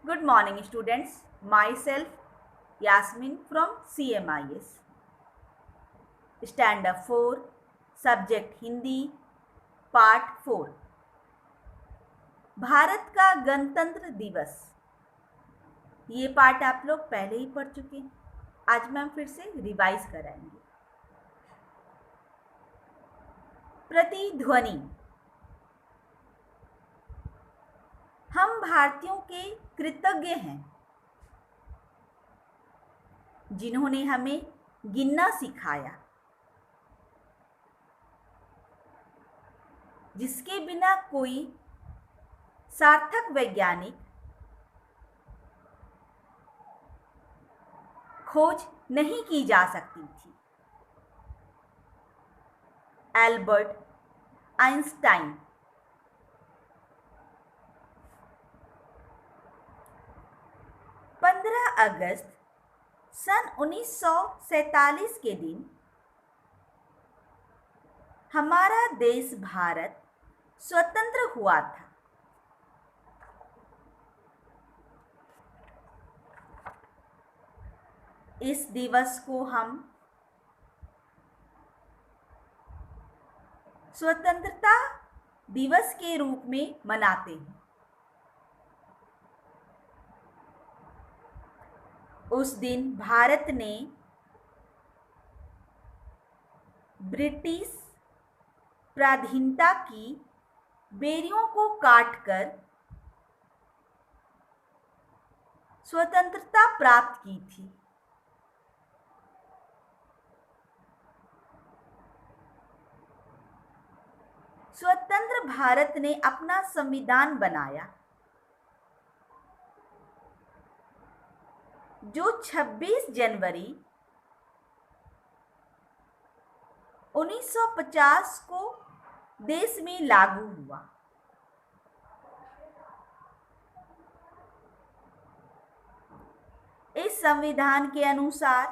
Good morning, students. Myself, Yasmin from CMIS. Standard 4, Subject Hindi, Part 4. Bharat का गणतंत्र दिवस। ये पार्ट आप लोग पहले ही पढ़ चुके हैं। आज मैम फिर से रिवाइज कराएंगे। प्रतिध्वनि। हम भारतीयों के कृतज्ञ हैं जिन्होंने हमें गिनना सिखाया, जिसके बिना कोई सार्थक वैज्ञानिक खोज नहीं की जा सकती थी। Albert Einstein. 15 अगस्त सन 1947 के दिन हमारा देश भारत स्वतंत्र हुआ था। इस दिवस को हम स्वतंत्रता दिवस के रूप में मनाते हैं। उस दिन भारत ने ब्रिटिश पराधीनता की बेड़ियों को काटकर स्वतंत्रता प्राप्त की थी। स्वतंत्र भारत ने अपना संविधान बनाया, जो 26 जनवरी 1950 को देश में लागू हुआ। इस संविधान के अनुसार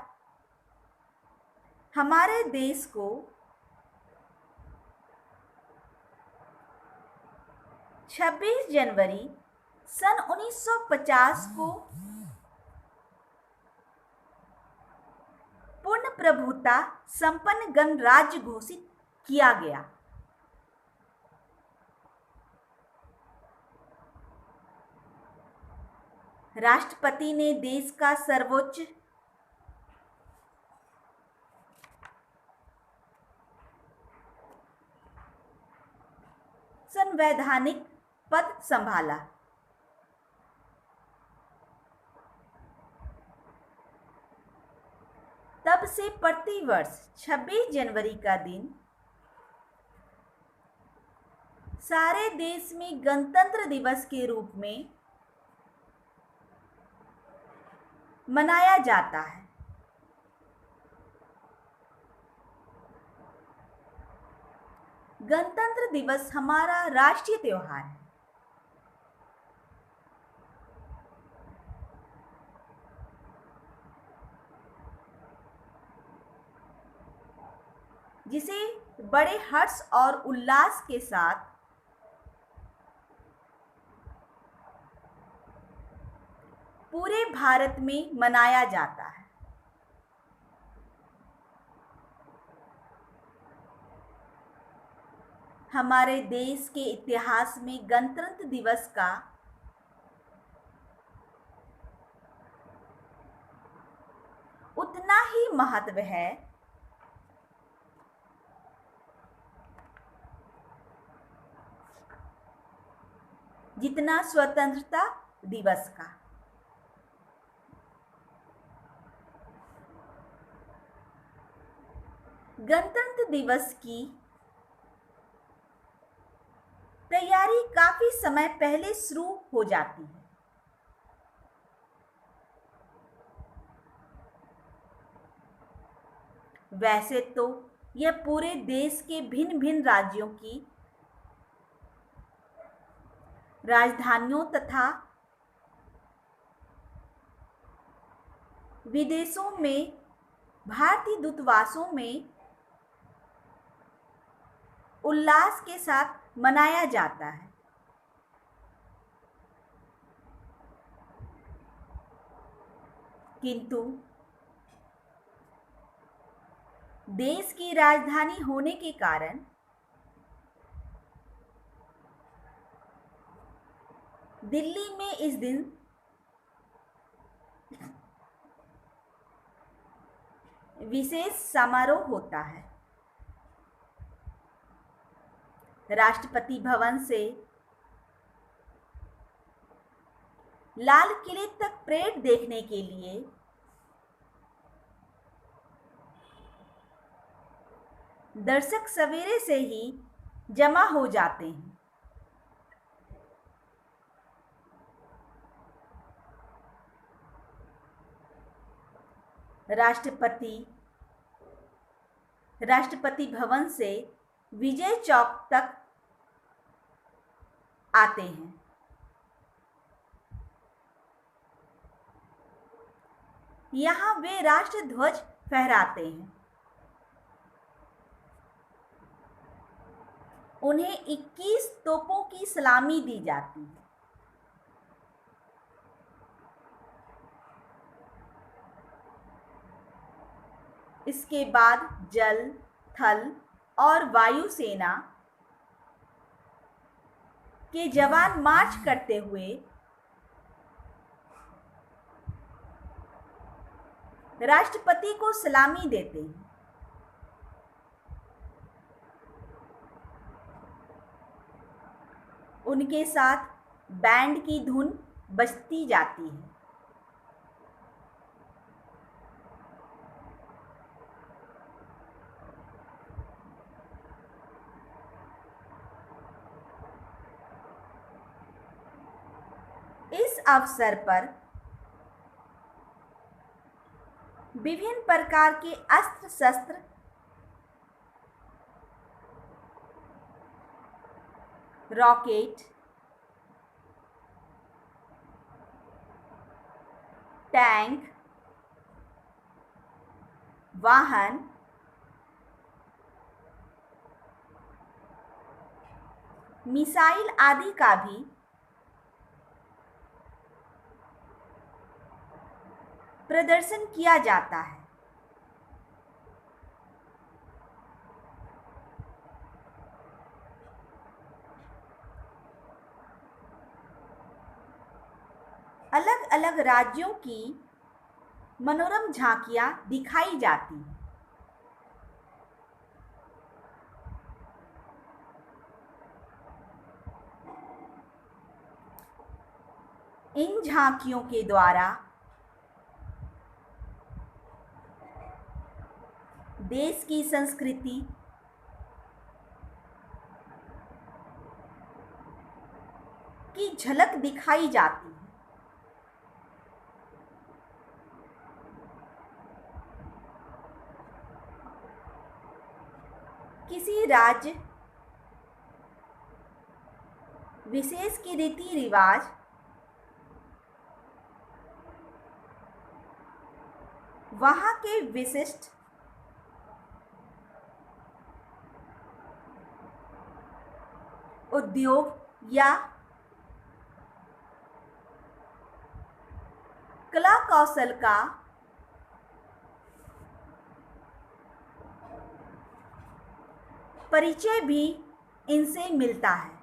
हमारे देश को 26 जनवरी सन 1950 को पूर्ण प्रभुता संपन्न गणराज्य घोषित किया गया। राष्ट्रपति ने देश का सर्वोच्च संवैधानिक पद संभाला। तब से प्रतिवर्ष 26 जनवरी का दिन सारे देश में गणतंत्र दिवस के रूप में मनाया जाता है। गणतंत्र दिवस हमारा राष्ट्रीय त्योहार है। जिसे बड़े हर्ष और उल्लास के साथ पूरे भारत में मनाया जाता है। हमारे देश के इतिहास में गणतंत्र दिवस का उतना ही महत्व है जितना स्वतंत्रता दिवस का। गणतंत्र दिवस की तैयारी काफी समय पहले शुरू हो जाती है। वैसे तो यह पूरे देश के भिन्न भिन्न राज्यों की राजधानियों तथा विदेशों में भारतीय दूतावासों में उल्लास के साथ मनाया जाता है। किंतु देश की राजधानी होने के कारण दिल्ली में इस दिन विशेष समारोह होता है। राष्ट्रपति भवन से लाल किले तक परेड देखने के लिए दर्शक सवेरे से ही जमा हो जाते हैं। राष्ट्रपति भवन से विजय चौक तक आते हैं। यहाँ वे राष्ट्र ध्वज फहराते हैं। उन्हें 21 तोपों की सलामी दी जाती है। इसके बाद जल, थल और वायु सेना के जवान मार्च करते हुए राष्ट्रपति को सलामी देते हैं। उनके साथ बैंड की धुन बजती जाती है। इस अवसर पर विभिन्न प्रकार के अस्त्र शस्त्र, रॉकेट, टैंक, वाहन, मिसाइल आदि का भी प्रदर्शन किया जाता है। अलग अलग राज्यों की मनोरम झांकियां दिखाई जाती हैं। इन झांकियों के द्वारा देश की संस्कृति, की झलक दिखाई जाती है। किसी राज्य विशेष की रीति रिवाज, वहाँ के विशिष्ट उद्योग या कला कौशल का परिचय भी इनसे मिलता है।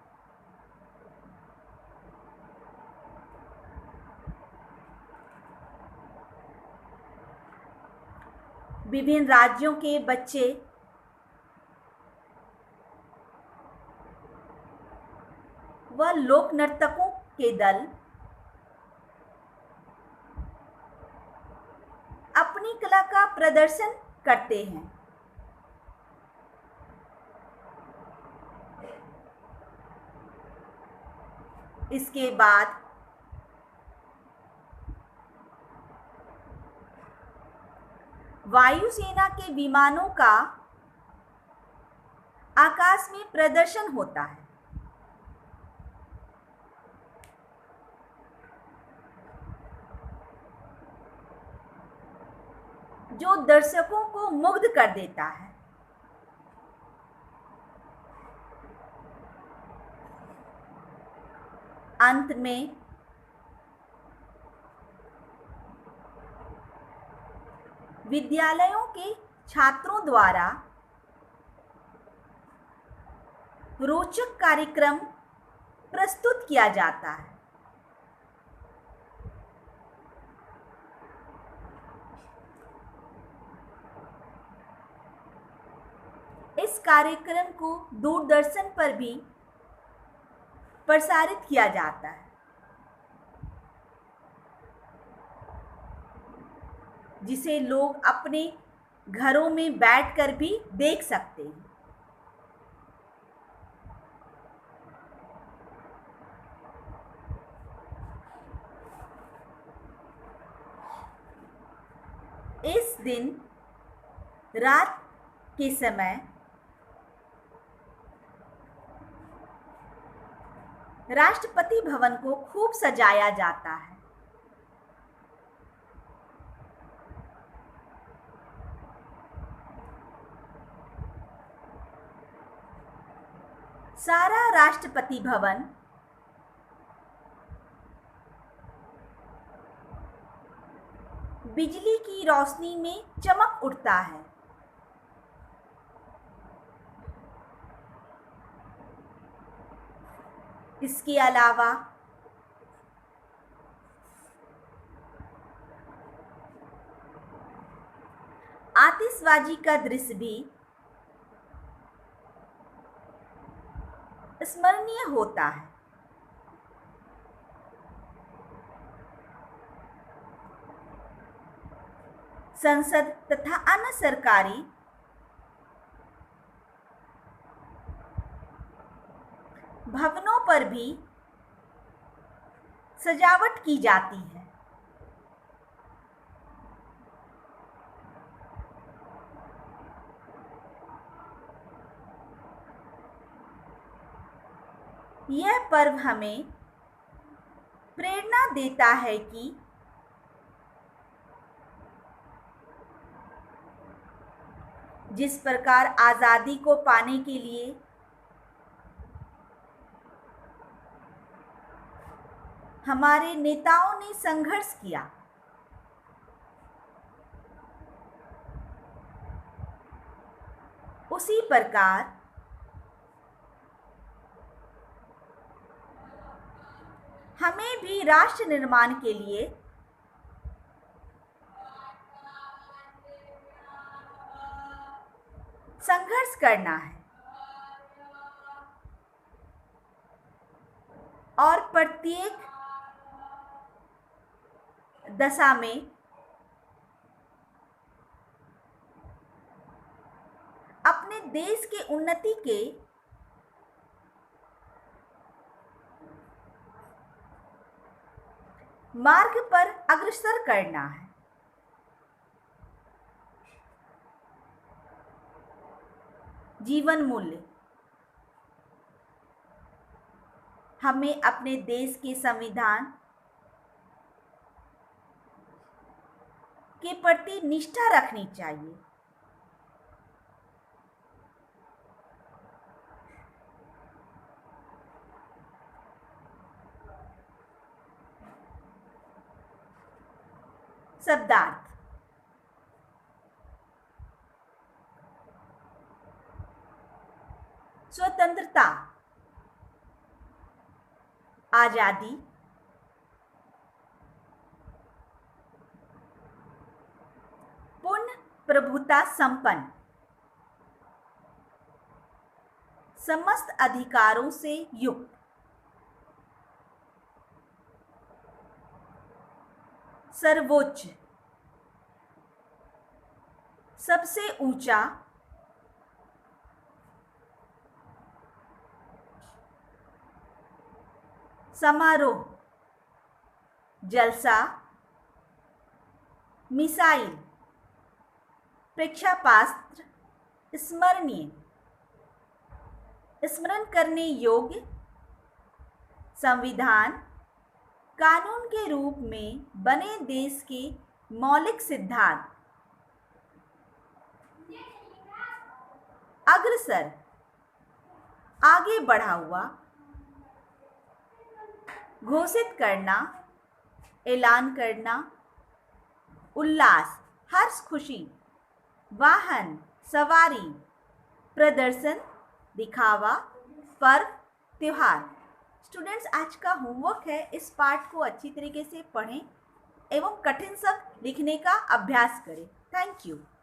विभिन्न राज्यों के बच्चे व लोक नर्तकों के दल अपनी कला का प्रदर्शन करते हैं। इसके बाद वायुसेना के विमानों का आकाश में प्रदर्शन होता है। जो दर्शकों को मुग्ध कर देता है। अंत में विद्यालयों के छात्रों द्वारा रोचक कार्यक्रम प्रस्तुत किया जाता है। इस कार्यक्रम को दूरदर्शन पर भी प्रसारित किया जाता है, जिसे लोग अपने घरों में बैठकर भी देख सकते हैं। इस दिन रात के समय राष्ट्रपति भवन को खूब सजाया जाता है। सारा राष्ट्रपति भवन बिजली की रोशनी में चमक उठता है। इसके अलावा आतिशबाजी का दृश्य भी स्मरणीय होता है। संसद तथा अन्य सरकारी भवनों पर भी सजावट की जाती है। यह पर्व हमें प्रेरणा देता है कि जिस प्रकार आज़ादी को पाने के लिए हमारे नेताओं ने संघर्ष किया, उसी प्रकार हमें भी राष्ट्र निर्माण के लिए संघर्ष करना है और प्रत्येक दशा में अपने देश के उन्नति के मार्ग पर अग्रसर करना है। जीवन मूल्य हमें अपने देश के संविधान के प्रति निष्ठा रखनी चाहिए। शब्दार्थ स्वतंत्रता, आजादी, पूर्ण प्रभुता संपन्न, समस्त अधिकारों से युक्त, सर्वोच्च, सबसे ऊंचा, समारोह, जलसा, मिसाइल, प्रेक्षापात्र, स्मरणीय, स्मरण करने योग्य, संविधान, कानून के रूप में बने देश के मौलिक सिद्धांत, अग्रसर, आगे बढ़ा हुआ, घोषित करना, ऐलान करना, उल्लास, हर्ष खुशी, वाहन सवारी, प्रदर्शन दिखावा, पर्व त्योहार। स्टूडेंट्स, आज का होमवर्क है, इस पाठ को अच्छी तरीके से पढ़ें एवं कठिन शब्द लिखने का अभ्यास करें। Thank you.